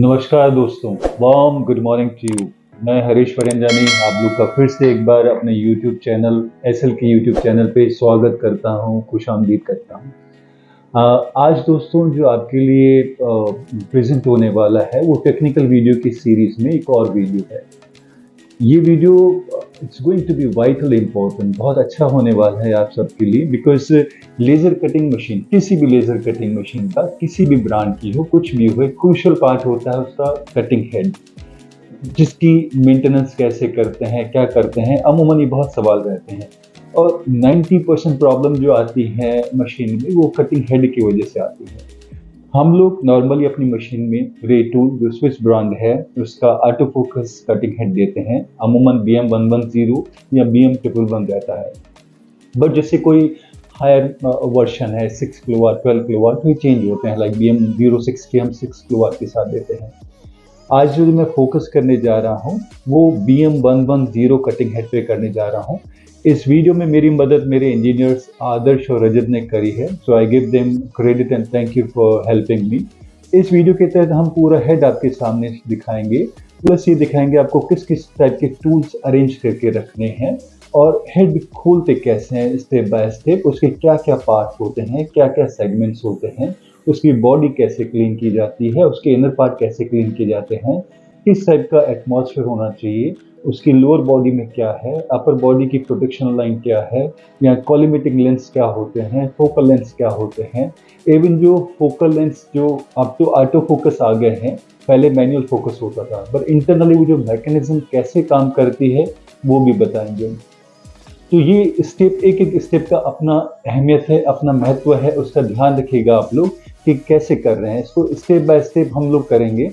नमस्कार दोस्तों, warm good morning to you. मैं हरीश वरंजानी आप लोग का फिर से एक बार अपने YouTube चैनल एसएल के YouTube चैनल पे स्वागत करता हूँ, खुशामदीद करता हूँ। आज दोस्तों जो आपके लिए प्रेजेंट होने वाला है वो टेक्निकल वीडियो की सीरीज में एक और वीडियो है। ये video it's going to be vitally important, बहुत अच्छा होने वाला है आप सबके लिए, बिकॉज लेज़र कटिंग मशीन, किसी भी लेज़र कटिंग मशीन का, किसी भी ब्रांड की हो, कुछ भी हो, एक क्रूशियल पार्ट होता है उसका कटिंग हेड, जिसकी मेंटेनेंस कैसे करते हैं, क्या करते हैं, अमूमन ये बहुत सवाल रहते हैं। और 90% प्रॉब्लम जो आती है मशीन में वो कटिंग हेड की वजह से आती है। हम लोग नॉर्मली अपनी मशीन में रे टूल जो स्विस ब्रांड है उसका ऑटो फोकस कटिंग हेड देते हैं, अमूमन BM110 या BM111 रहता है। बट जैसे कोई हायर वर्जन है 6 किलोवाट 12 किलोवाट, तो ये चेंज होते हैं, लाइक BM06 के हम 6 किलोवाट के साथ देते हैं। आज जो मैं फोकस करने जा रहा हूँ वो BM110 कटिंग हेड पे करने जा रहा हूँ। इस वीडियो में मेरी मदद मेरे इंजीनियर्स आदर्श और रजत ने करी है, so I give them credit and thank you for helping me. इस वीडियो के तहत हम पूरा हेड आपके सामने दिखाएंगे, प्लस ये दिखाएंगे आपको किस किस टाइप के टूल्स अरेंज करके रखने हैं और हेड खोलते कैसे हैं स्टेप बाय स्टेप, उसके क्या क्या पार्ट्स होते हैं, क्या क्या सेगमेंट्स होते हैं, उसकी बॉडी कैसे क्लीन की जाती है, उसके इनर पार्ट कैसे क्लीन किए जाते हैं, किस टाइप का एटमॉस्फेयर होना चाहिए, उसकी लोअर बॉडी में क्या है, अपर बॉडी की प्रोटेक्शन लाइन क्या है, या कॉलिमेटिंग लेंस क्या होते हैं, फोकल लेंस क्या होते हैं। इवन जो फोकल लेंस जो अब तो ऑटो फोकस आ गए हैं, पहले मैनुअल फोकस होता था, पर इंटरनली वो जो मैकेनिज्म कैसे काम करती है वो भी बताएंगे। तो ये स्टेप, एक एक स्टेप का अपना अहमियत है, अपना महत्व है, उसका ध्यान रखिएगा आप लोग कि कैसे कर रहे हैं इसको। स्टेप बाय स्टेप हम लोग करेंगे।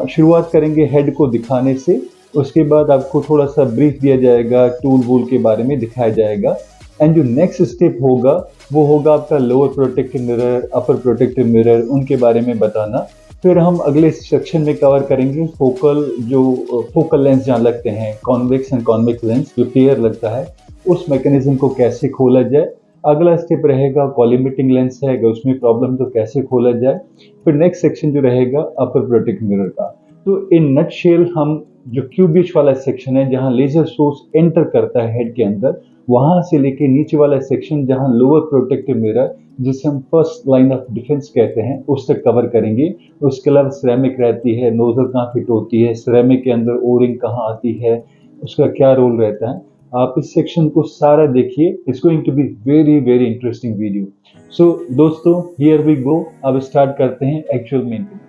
शुरुआत करेंगे हेड को दिखाने से, उसके बाद आपको थोड़ा सा ब्रीफ दिया जाएगा, टूल वूल के बारे में दिखाया जाएगा, एंड जो नेक्स्ट स्टेप होगा वो होगा आपका लोअर प्रोटेक्टिव मिरर, अपर प्रोटेक्टिव मिरर, उनके बारे में बताना। फिर हम अगले सेक्शन में कवर करेंगे फोकल लेंस जहाँ लगते हैं, कॉन्वेक्स एंड कॉन्वेक्स लेंस जो पेयर लगता है, उस मैकेनिज्म को कैसे खोला जाए। अगला स्टेप रहेगा कॉलिमेटिंग लेंस है, अगर उसमें प्रॉब्लम तो कैसे खोला जाए। फिर नेक्स्ट सेक्शन जो रहेगा अपर प्रोटेक्टिव मिरर का। तो इन नटशेल हम जो क्यूबिश वाला सेक्शन है जहां लेजर सोर्स एंटर करता है हेड के अंदर, वहां से लेके नीचे वाला सेक्शन जहां लोअर प्रोटेक्टिव मिरर, जिसे हम फर्स्ट लाइन ऑफ डिफेंस कहते हैं, उस तक कवर करेंगे। उसके अलावा सिरेमिक रहती है, नोजल कहाँ फिट होती है, सिरेमिक के अंदर ओरिंग कहाँ आती है, उसका क्या रोल रहता है। आप इस सेक्शन को सारा देखिए, it's going to be very very interesting video. So दोस्तों, हियर वी गो, अब स्टार्ट करते हैं एक्चुअल मेंटेनेंस।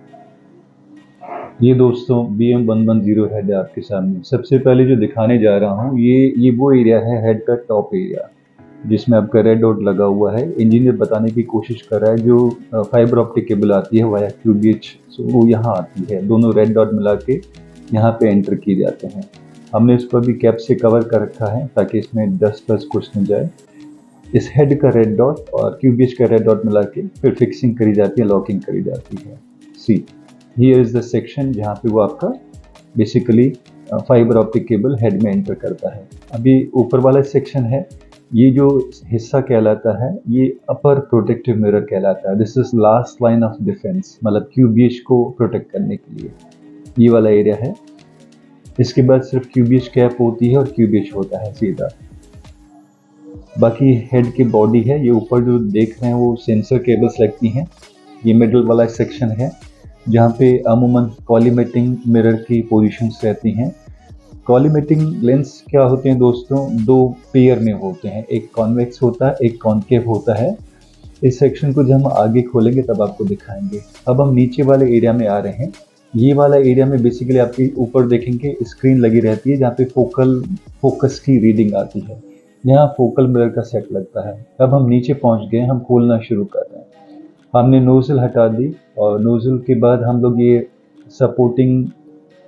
ये दोस्तों BM110 हेड है आपके सामने। सबसे पहले जो दिखाने जा रहा हूँ ये वो एरिया है हेड का टॉप एरिया, जिसमें आपका रेड डॉट लगा हुआ है। इंजीनियर बताने की कोशिश कर रहा है जो फाइबर ऑप्टिक केबल आती है वाया QBH, सो वो यहाँ आती है, दोनों रेड डॉट मिला के यहाँ पे एंटर किए जाते हैं। हमने इसको अभी कैप से कवर कर रखा है ताकि इसमें डस्ट वस्ट कुछ न जाए। इस हेड का रेड डॉट और QBH का रेड डॉट मिला के फिर फिक्सिंग करी जाती है, लॉकिंग करी जाती है। See here is the section जहाँ पे वो आपका basically fibre optic cable head में एंटर करता है। अभी ऊपर वाला सेक्शन है, ये जो हिस्सा कहलाता है ये अपर प्रोटेक्टिव मिरर कहलाता है। This is last line of defence, मतलब QBH को प्रोटेक्ट करने के लिए ये वाला एरिया है। इसके बाद सिर्फ QBH कैप होती है और QBH होता है सीधा। बाकी हेड की बॉडी है, ये ऊपर जो देख रहे हैं वो सेंसर केबल्स लगती हैं। ये मिडल वाला सेक्शन है जहाँ पे अमूमन कॉलिमेटिंग मिरर की पोजीशंस रहती हैं। कॉलिमेटिंग लेंस क्या होते हैं दोस्तों, दो पेयर में होते हैं, एक कॉन्वेक्स होता है, एक कॉनकेव होता है। इस सेक्शन को जब हम आगे खोलेंगे तब आपको दिखाएंगे। अब हम नीचे वाले एरिया में आ रहे हैं। ये वाला एरिया में बेसिकली आपके ऊपर देखेंगे स्क्रीन लगी रहती है जहाँ पे फोकस की रीडिंग आती है, यहाँ फोकल मिरर का सेट लगता है। अब हम नीचे पहुँच गए, हम खोलना शुरू कर रहे हैं। हमने नोजल हटा दी और नोजल के बाद हम लोग ये सपोर्टिंग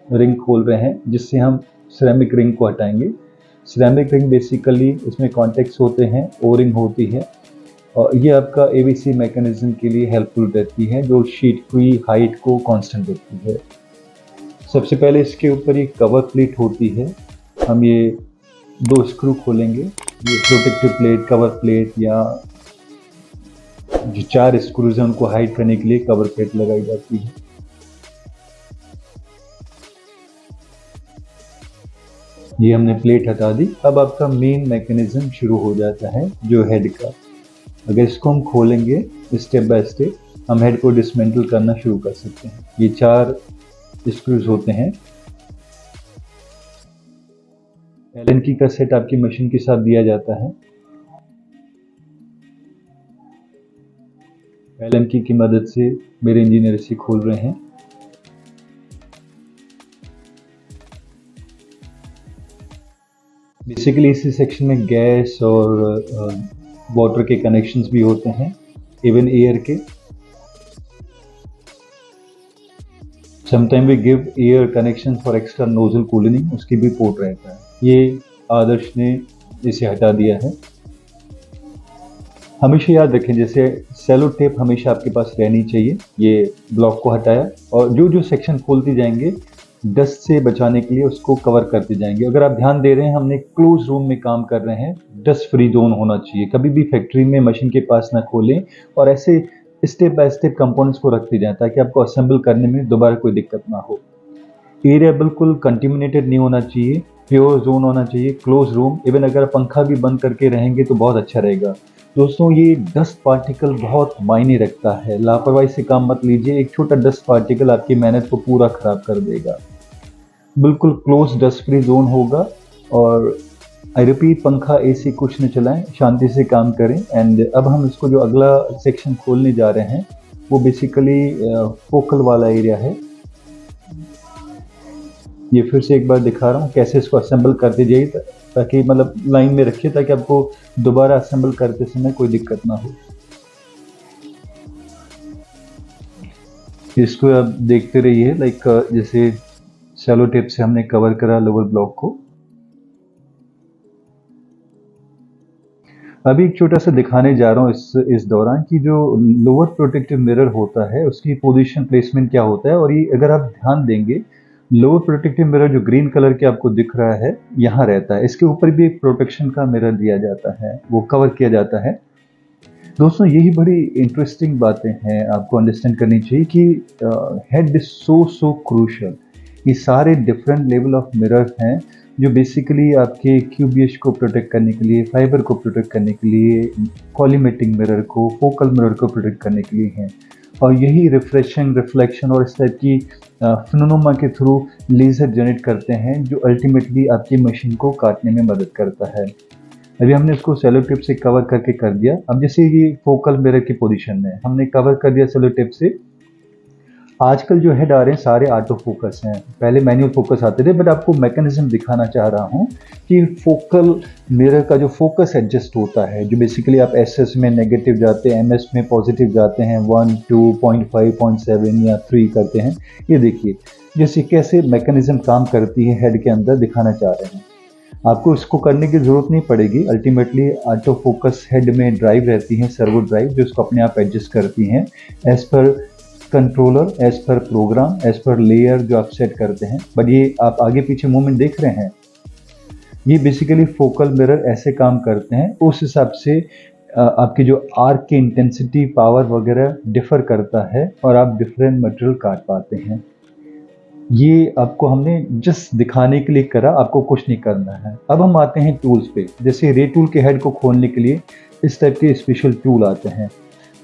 रिंग खोल रहे हैं, जिससे हम सिरेमिक रिंग को हटाएंगे। सिरेमिक रिंग बेसिकली इसमें कॉन्टेक्ट्स होते हैं, ओरिंग होती है, और ये आपका ABC मैकेनिज्म के लिए हेल्पफुल रहती है, जो शीट की हाइट को कांस्टेंट रखती है। सबसे पहले इसके ऊपर ये कवर प्लेट होती है, हम ये 2 स्क्रू खोलेंगे। ये प्रोटेक्टिव प्लेट, कवर प्लेट, या जो 4 स्क्रूज हैं उनको हाइड करने के लिए कवर प्लेट लगाई जाती है। ये हमने प्लेट हटा दी। अब आपका मेन मैकेनिज्म शुरू हो जाता है जो हेड का। अगर इसको हम खोलेंगे स्टेप बाय स्टेप, हम हेड को डिसमेंटल करना शुरू कर सकते हैं। ये 4 स्क्रूज होते हैं। एलन की का सेट आपकी मशीन के साथ दिया जाता है। एलन की मदद से मेरे इंजीनियर इसे खोल रहे हैं। बेसिकली इसी सेक्शन में गैस और वाटर के कनेक्शंस भी होते हैं, इवन एयर के। Sometime we give air connection for extra nozzle cooling, उसकी भी पोर्ट रहता है। ये आदर्श ने इसे हटा दिया है। हमेशा याद रखें, जैसे सेलो टेप हमेशा आपके पास रहनी चाहिए। ये ब्लॉक को हटाया और जो जो सेक्शन खोलते जाएंगे डस्ट से बचाने के लिए उसको कवर करते जाएंगे। अगर आप ध्यान दे रहे हैं, हमने क्लोज रूम में काम कर रहे हैं, डस्ट फ्री जोन होना चाहिए। कभी भी फैक्ट्री में मशीन के पास ना खोलें और ऐसे स्टेप बाय स्टेप कंपोनेंट्स को रखते जाएं ताकि आपको असेंबल करने में दोबारा कोई दिक्कत ना हो। एरिया बिल्कुल कंटेमिनेटेड नहीं होना चाहिए, प्योर जोन होना चाहिए, क्लोज रूम। इवन अगर पंखा भी बंद करके रहेंगे तो बहुत अच्छा रहेगा। दोस्तों, ये डस्ट पार्टिकल बहुत मायने रखता है, लापरवाही से काम मत लीजिए। एक छोटा डस्ट पार्टिकल आपकी मेहनत को पूरा खराब कर देगा। बिल्कुल क्लोज डस्ट फ्री जोन होगा। और आई रिपीट, पंखा एसी कुछ न चलाएं, शांति से काम करें। एंड अब हम इसको जो अगला सेक्शन खोलने जा रहे हैं वो बेसिकली फोकल वाला एरिया है। ये फिर से एक बार दिखा रहा हूँ कैसे इसको असेंबल करते जाइए, ताकि मतलब लाइन में रखिए ताकि आपको दोबारा असेंबल करते समय कोई दिक्कत ना हो। इसको आप देखते रहिए, लाइक जैसे सेलो टेप से हमने कवर करा लोअर ब्लॉक को। अभी एक छोटा सा दिखाने जा रहा हूँ इस दौरान कि जो लोअर प्रोटेक्टिव मिरर होता है उसकी पोजीशन प्लेसमेंट क्या होता है। और ये अगर आप ध्यान देंगे, लोअर प्रोटेक्टिव मिरर जो ग्रीन कलर के आपको दिख रहा है यहाँ रहता है। इसके ऊपर भी एक प्रोटेक्शन का मिरर दिया जाता है, वो कवर किया जाता है। दोस्तों, यही बड़ी इंटरेस्टिंग बातें हैं, आपको अंडरस्टैंड करनी चाहिए कि हेड इज सो क्रूशियल। ये सारे डिफरेंट लेवल ऑफ मिरर हैं जो बेसिकली आपके क्यूबीएच को प्रोटेक्ट करने के लिए, फाइबर को प्रोटेक्ट करने के लिए, कॉलीमेटिंग मिरर को, फोकल मिरर को प्रोटेक्ट करने के लिए हैं। और यही रिफ्रेशिंग, रिफ्लेक्शन और इस टाइप की फिनोमेना के थ्रू लेजर जनरेट करते हैं जो अल्टीमेटली आपकी मशीन को काटने में मदद करता है। अभी हमने इसको सेलो टेप से कवर करके कर दिया। अब जैसे ये फोकल मिरर की पोजीशन में हमने कवर कर दिया सेलो टेप से। आजकल जो हेड आ रहे हैं सारे ऑटो फोकस हैं, पहले मैनुअल फोकस आते थे, बट आपको मैकेनिज्म दिखाना चाह रहा हूँ कि फोकल मिरर का जो फोकस एडजस्ट होता है, जो बेसिकली आप एसएस में नेगेटिव जाते हैं, एमएस में पॉजिटिव जाते हैं, 1, 2, 0.5, 0.7 या 3 करते हैं। ये देखिए जैसे कैसे मैकेनिज्म काम करती है हेड के अंदर, दिखाना चाह रहे हैं। आपको इसको करने की जरूरत नहीं पड़ेगी। अल्टीमेटली ऑटो फोकस हेड में ड्राइव रहती है, सर्वो ड्राइव, जो इसको अपने आप एडजस्ट करती हैं as per controller, as per program, as per layer जो आप सेट करते हैं। बट ये आप आगे पीछे मूवमेंट देख रहे हैं, ये बेसिकली फोकल मिरर ऐसे काम करते हैं। उस हिसाब से आपकी जो आर्क की इंटेंसिटी, पावर वगैरह डिफर करता है और आप डिफरेंट मटेरियल काट पाते हैं। ये आपको हमने जस्ट दिखाने के लिए करा, आपको कुछ नहीं करना है। अब हम आते हैं टूल्स पे। जैसे रे टूल के हेड को खोलने के लिए इस टाइप के स्पेशल टूल आते हैं।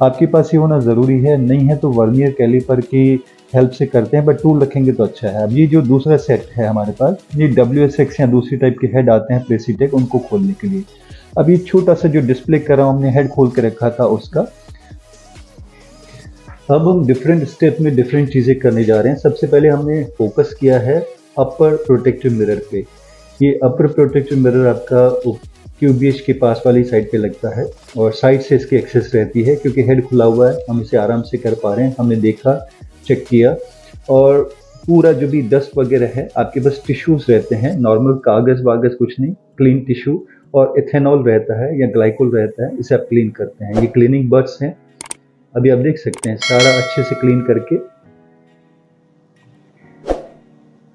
आपके पास ये होना ज़रूरी है, नहीं है तो वर्नियर कैलिपर की हेल्प से करते हैं, बट टूल रखेंगे तो अच्छा है। अब ये जो दूसरा सेट है हमारे पास, ये WSX या दूसरी टाइप के हेड आते हैं प्रेसीटेक, उनको खोलने के लिए। अब ये छोटा सा जो डिस्प्ले कर रहा हूँ, हमने हेड खोल के रखा था उसका। अब हम डिफरेंट स्टेप में डिफरेंट चीज़ें करने जा रहे हैं। सबसे पहले हमने फोकस किया है अपर प्रोटेक्टिव मिरर पे। ये अपर प्रोटेक्टिव मिरर आपका क्यूबीएच के पास वाली साइड पे लगता है और साइड से इसकी एक्सेस रहती है, क्योंकि हेड खुला हुआ है, हम इसे आराम से कर पा रहे हैं। हमने देखा, चेक किया, और पूरा जो भी डस्ट वगैरह है, आपके पास टिश्यूज रहते हैं, नॉर्मल कागज़ वागज़ कुछ नहीं, क्लीन टिश्यू और इथेनॉल रहता है या ग्लाइकोल रहता है, इसे आप क्लीन करते हैं। ये क्लीनिंग बर्ड्स हैं। अभी आप देख सकते हैं सारा अच्छे से क्लीन करके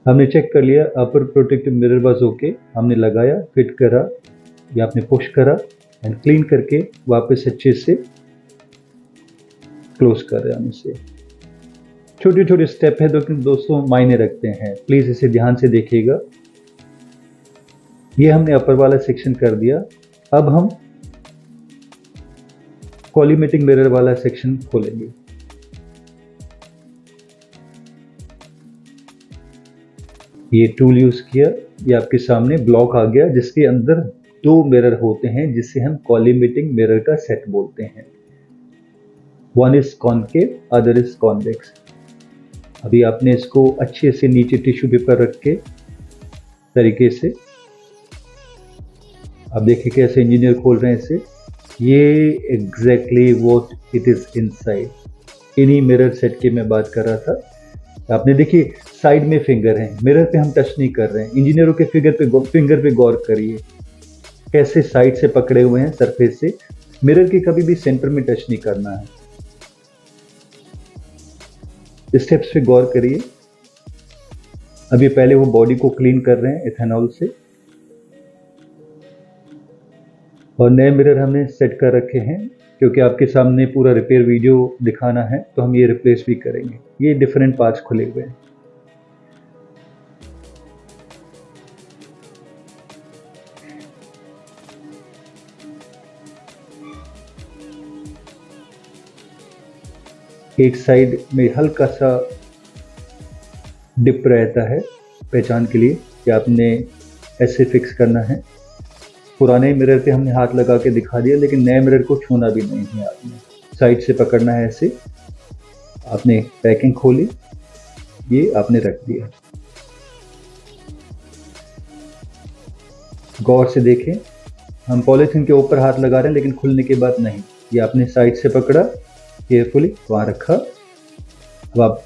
हमने चेक कर लिया। अपर प्रोटेक्टिव मिरर वाज ओके, हमने लगाया, फिट करा या आपने पुश करा एंड क्लीन करके वापस अच्छे से क्लोज कर रहे हैं हम इसे। छोटे छोटे स्टेप है, लेकिन दोस्तों मायने रखते हैं, प्लीज इसे ध्यान से देखिएगा। ये हमने अपर वाला सेक्शन कर दिया। अब हम कॉलीमेटिंग मिरर वाला सेक्शन खोलेंगे। ये टूल यूज किया, ये आपके सामने ब्लॉक आ गया जिसके अंदर दो मिरर होते हैं जिसे हम कॉलीमेटिंग मिरर का सेट बोलते हैं। One is concave, other is convex. अभी आपने इसको अच्छे से नीचे टिश्यू पेपर रख के तरीके से, आप देखिए कैसे इंजीनियर खोल रहे हैं इसे। ये exactly what it is inside. इन्हीं मिरर सेट की मैं बात कर रहा था। आपने देखिए साइड में फिंगर है, मिरर पे हम टच नहीं कर रहे हैं। इंजीनियरों के फिंगर पे गौर करिए, कैसे साइड से पकड़े हुए हैं सरफेस से। मिरर के कभी भी सेंटर में टच नहीं करना है। स्टेप्स पे गौर करिए। अभी पहले वो बॉडी को क्लीन कर रहे हैं इथेनॉल से, और नए मिरर हमने सेट कर रखे हैं। क्योंकि आपके सामने पूरा रिपेयर वीडियो दिखाना है तो हम ये रिप्लेस भी करेंगे। ये डिफरेंट पार्ट्स खुले हुए हैं। एक साइड में हल्का सा डिप रहता है पहचान के लिए कि आपने ऐसे फिक्स करना है। पुराने मिरर पे हमने हाथ लगा के दिखा दिया, लेकिन नए मिरर को छूना भी नहीं है। आपने साइड से पकड़ना है ऐसे। आपने पैकिंग खोली, ये आपने रख दिया। गौर से देखें, हम पॉलीथीन के ऊपर हाथ लगा रहे हैं लेकिन खुलने के बाद नहीं। ये आपने साइड से पकड़ा, केयरफुली वहां रखा। अब आप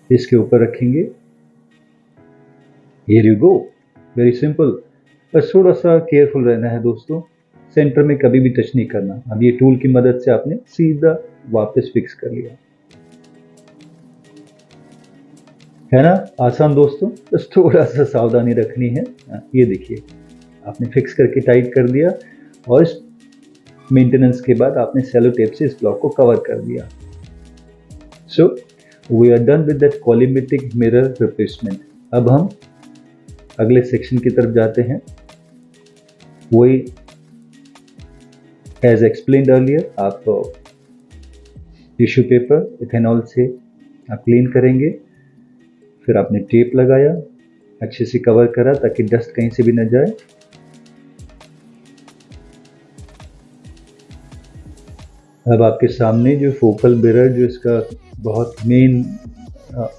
इसके ऊपर रखेंगे। Here you go, very simple. बस थोड़ा सा केयरफुल रहना है दोस्तों, सेंटर में कभी भी टच नहीं करना। अब ये टूल की मदद से आपने सीधा वापस फिक्स कर लिया, है ना आसान दोस्तों। बस थोड़ा सा सावधानी रखनी है। ये देखिए आपने फिक्स करके टाइट कर दिया, और इस मेंटेनेंस के बाद आपने सेलो टेप से इस ब्लॉक को कवर कर दिया। So we are done with that collimating mirror replacement. अब हम अगले सेक्शन की तरफ जाते हैं। वही एज एक्सप्लेन्ड अर्लियर, आप टिश्यू पेपर इथेनॉल से आप क्लीन करेंगे। फिर आपने टेप लगाया, अच्छे से कवर करा ताकि डस्ट कहीं से भी न जाए। अब आपके सामने जो फोकल मिरर, जो इसका बहुत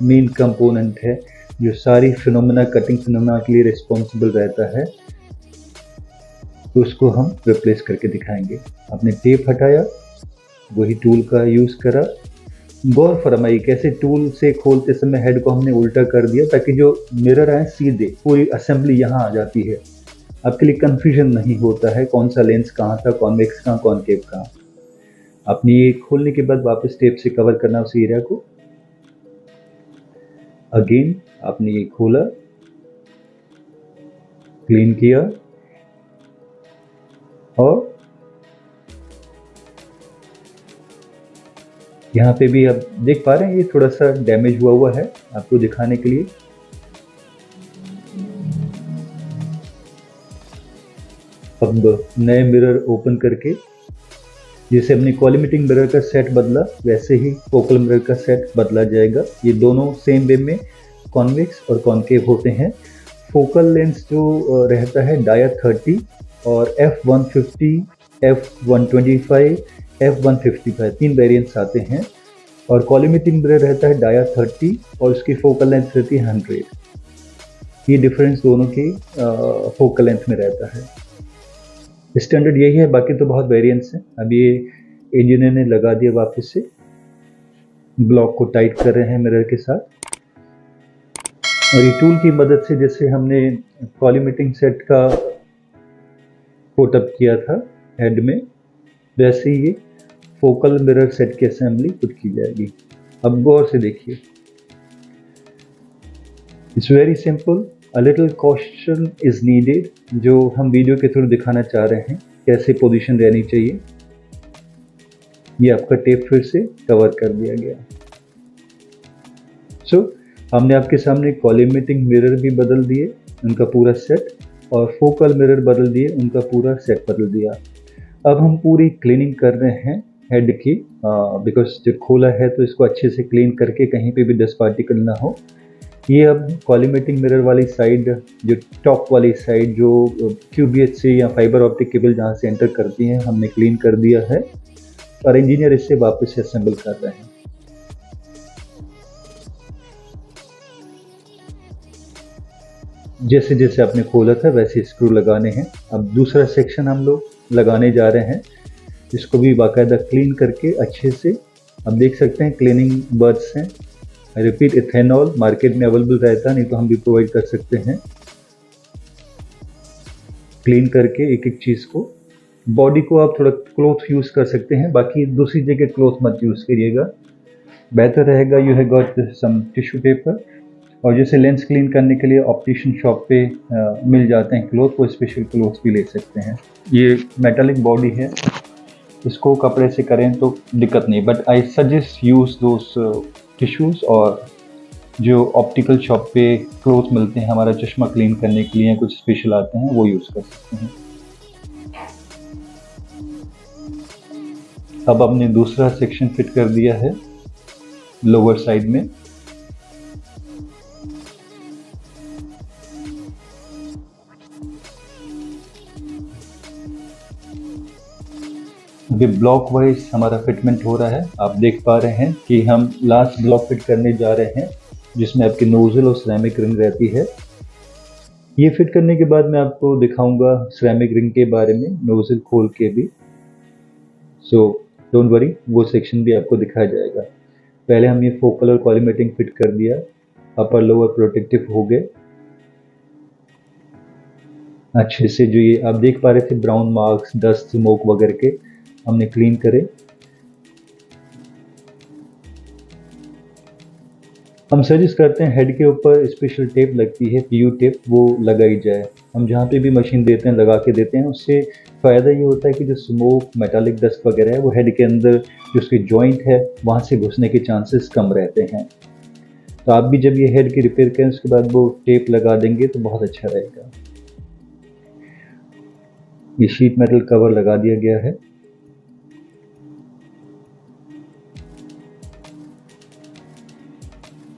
मेन कंपोनेंट है, जो सारी फिनोमेना, कटिंग फिनोमेना के लिए रिस्पॉन्सिबल रहता है, तो उसको हम रिप्लेस करके दिखाएंगे। आपने टेप हटाया, वही टूल का यूज़ करा। गौर फरमाइए कैसे टूल से खोलते समय हेड को हमने उल्टा कर दिया ताकि जो मिरर है सीधे, पूरी असेंबली यहाँ आ जाती है। आपके लिए कंफ्यूजन नहीं होता है कौन सा लेंस कहाँ था, कॉन्वेक्स कहाँ, कॉनकेव कहाँ। आपने ये खोलने के बाद वापस टेप से कवर करना उस एरिया को। अगेन आपने ये खोला, क्लीन किया, और यहाँ पे भी आप देख पा रहे हैं ये थोड़ा सा डैमेज हुआ है, आपको दिखाने के लिए। अब नए मिरर ओपन करके, जैसे हमने कॉलीमेटिंग मिरर का सेट बदला वैसे ही फोकल मिरर का सेट बदला जाएगा। ये दोनों सेम वे में कॉन्वेक्स और कॉनकेव होते हैं। फोकल लेंस जो रहता है डाया 30 और f150, f125, f155, 3 वेरिएंट्स आते हैं। और कॉलीमेटिंग मिरर रहता है डाया 30 और उसकी फोकल लेंथ रहती है 100। ये डिफरेंस दोनों की फोकल लेंथ में रहता है। स्टैंडर्ड यही है, बाकी तो बहुत वेरिएंट्स हैं। अब ये इंजीनियर ने लगा दिया, वापस से ब्लॉक को टाइट कर रहे हैं मिरर के साथ। और ये टूल की मदद से, जैसे हमने कॉलीमेटिंग सेट का कोटअप किया था हेड में, वैसे ही ये फोकल मिरर सेट की असेंबली खुद की जाएगी। अब गौर से देखिए, it's very simple, a little caution is needed, जो हम वीडियो के थ्रू दिखाना चाह रहे हैं कैसे पोजीशन रहनी चाहिए। ये आपका टेप फिर से कवर कर दिया गया। सो हमने आपके सामने कॉलीमेटिंग मिरर भी बदल दिए, उनका पूरा सेट, और फोकल मिरर बदल दिए, उनका पूरा सेट बदल दिया। अब हम पूरी क्लीनिंग कर रहे हैं हेड की, बिकॉज जब खोला है तो इसको अच्छे से क्लीन करके कहीं पे भी डस्ट पार्टिकल ना हो। ये अब कॉलीमेटिंग मिरर वाली साइड, जो टॉप वाली साइड जो QBHC या फाइबर ऑप्टिक केबल जहाँ से एंटर करती है, हमने क्लीन कर दिया है और इंजीनियर इससे वापस असेंबल कर रहे हैं। जैसे जैसे आपने खोला था वैसे स्क्रू लगाने हैं। अब दूसरा सेक्शन हम लोग लगाने जा रहे हैं, इसको भी बाकायदा क्लीन करके अच्छे से। अब देख सकते हैं क्लीनिंग बर्ड्स हैं। रिपीट, इथेनॉल मार्केट में अवेलेबल रहता है, नहीं तो हम भी प्रोवाइड कर सकते हैं। क्लीन करके एक एक चीज़ को, बॉडी को आप थोड़ा क्लॉथ यूज़ कर सकते हैं, बाकी दूसरी जगह क्लॉथ मत यूज़ करिएगा, बेहतर रहेगा। You have got some tissue paper, और जैसे लेंस क्लीन करने के लिए ऑप्टिशियन शॉप पे मिल जाते हैं क्लॉथ, वो स्पेशल क्लॉथ भी ले सकते हैं। ये मेटालिक बॉडी है, इसको कपड़े से करें तो दिक्कत नहीं, but I suggest use those tissues, और जो ऑप्टिकल शॉप पे क्लॉथ मिलते हैं हमारा चश्मा क्लीन करने के लिए, कुछ स्पेशल आते हैं, वो यूज़ कर सकते हैं। अब हमने दूसरा सेक्शन फिट कर दिया है लोअर साइड में। अभी ब्लॉक वाइज हमारा फिटमेंट हो रहा है। आप देख पा रहे हैं कि हम लास्ट ब्लॉक फिट करने जा रहे हैं, जिसमें आपकी नोजल और सिरेमिक रिंग रहती है। ये फिट करने के बाद मैं आपको दिखाऊंगा सिरेमिक रिंग के बारे में, नोजल खोल के भी। सो डोंट वरी, वो सेक्शन भी आपको दिखाया जाएगा। पहले हम ये फोकल और कॉलीमेटिंग फिट कर दिया, अपर लोअर प्रोटेक्टिव हो गए अच्छे से। जो ये आप देख पा रहे थे ब्राउन मार्क्स, डस्ट, स्मोक वगैरह के, हमने क्लीन करे। हम सजेस्ट करते हैं हेड के ऊपर स्पेशल टेप लगती है, PU टेप, वो लगाई जाए। हम जहाँ पे भी मशीन देते हैं लगा के देते हैं, उससे फ़ायदा ये होता है कि जो स्मोक, मेटालिक डस्ट वगैरह है, वो हेड के अंदर जो उसकी जॉइंट है वहाँ से घुसने के चांसेस कम रहते हैं। तो आप भी जब ये हेड की रिपेयर करें उसके बाद वो टेप लगा देंगे तो बहुत अच्छा रहेगा। ये शीट मेटल कवर लगा दिया गया है।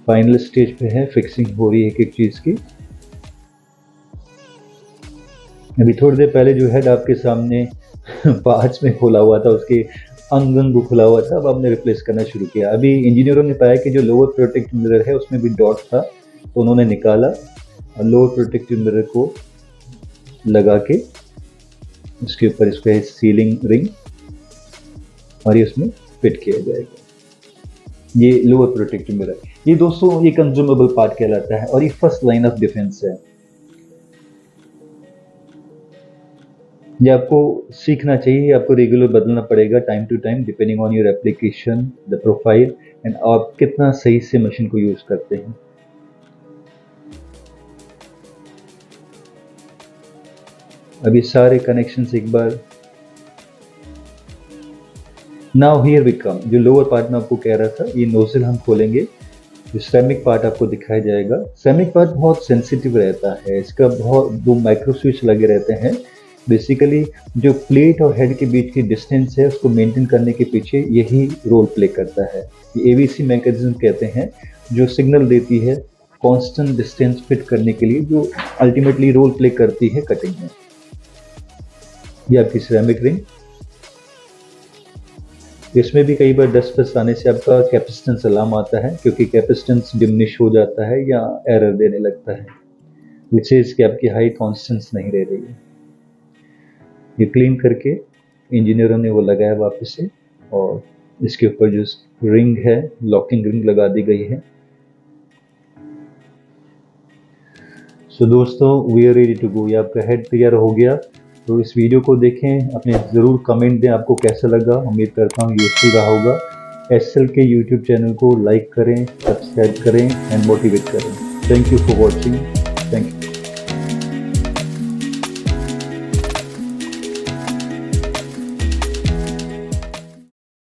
फाइनल स्टेज पे है, फिक्सिंग हो रही है एक एक चीज़ की। अभी थोड़ी देर पहले जो हेड आपके सामने पार्ट्स में खोला हुआ था, उसके अंग अंग खुला हुआ था, अब हमने रिप्लेस करना शुरू किया। अभी इंजीनियरों ने पाया कि जो लोअर प्रोटेक्टिव मिरर है उसमें भी डॉट था, तो उन्होंने निकाला और लोअर प्रोटेक्टिव मिरर को लगा के उसके ऊपर इसका है सीलिंग रिंग, और ये उसमें फिट किया जाएगा। ये लोअर प्रोटेक्टिव मिरर, ये दोस्तों ये कंज्यूमेबल पार्ट कहलाता है और ये फर्स्ट लाइन ऑफ डिफेंस है। ये आपको सीखना चाहिए, आपको रेगुलर बदलना पड़ेगा time to time, depending on your application, the profile, and आप कितना सही से मशीन को यूज करते हैं। अभी सारे कनेक्शंस एक बार। नाउ हियर वी कम, जो लोअर पार्ट में आपको कह रहा था, ये नोजल हम खोलेंगे, जो सेरेमिक पार्ट आपको दिखाया जाएगा। सेरेमिक पार्ट बहुत सेंसिटिव रहता है, इसका बहुत दो माइक्रो स्विच लगे रहते हैं। बेसिकली जो प्लेट और हेड के बीच की डिस्टेंस है उसको मेंटेन करने के पीछे यही रोल प्ले करता है। ये AVC मैकेनिज्म कहते हैं, जो सिग्नल देती है कांस्टेंट डिस्टेंस फिट करने के लिए, जो अल्टीमेटली रोल प्ले करती है कटिंग में। ये आपकी सिरेमिक रिंग, इसमें भी कई बार डस्ट फस्ट आने से आपका कैपेसिटेंस अलार्म आता है, क्योंकि कैपेसिटेंस डिमिनिश हो जाता है या एरर देने लगता है, विच इज कि आपकी हाई कॉन्स्टेंस नहीं रह रही है। ये क्लीन करके इंजीनियरों ने वो लगाया वापस से, और इसके ऊपर जो रिंग है, लॉकिंग रिंग लगा दी गई है। सो दोस्तों, we are ready to go. ये आपका हेड तैयार हो गया। तो इस वीडियो को देखें, अपने ज़रूर कमेंट दें आपको कैसा लगा। उम्मीद करता हूँ यूजफुल रहा होगा। SL के यूट्यूब चैनल को लाइक करें, सब्सक्राइब करें एंड मोटिवेट करें। Thank you for watching. Thank you.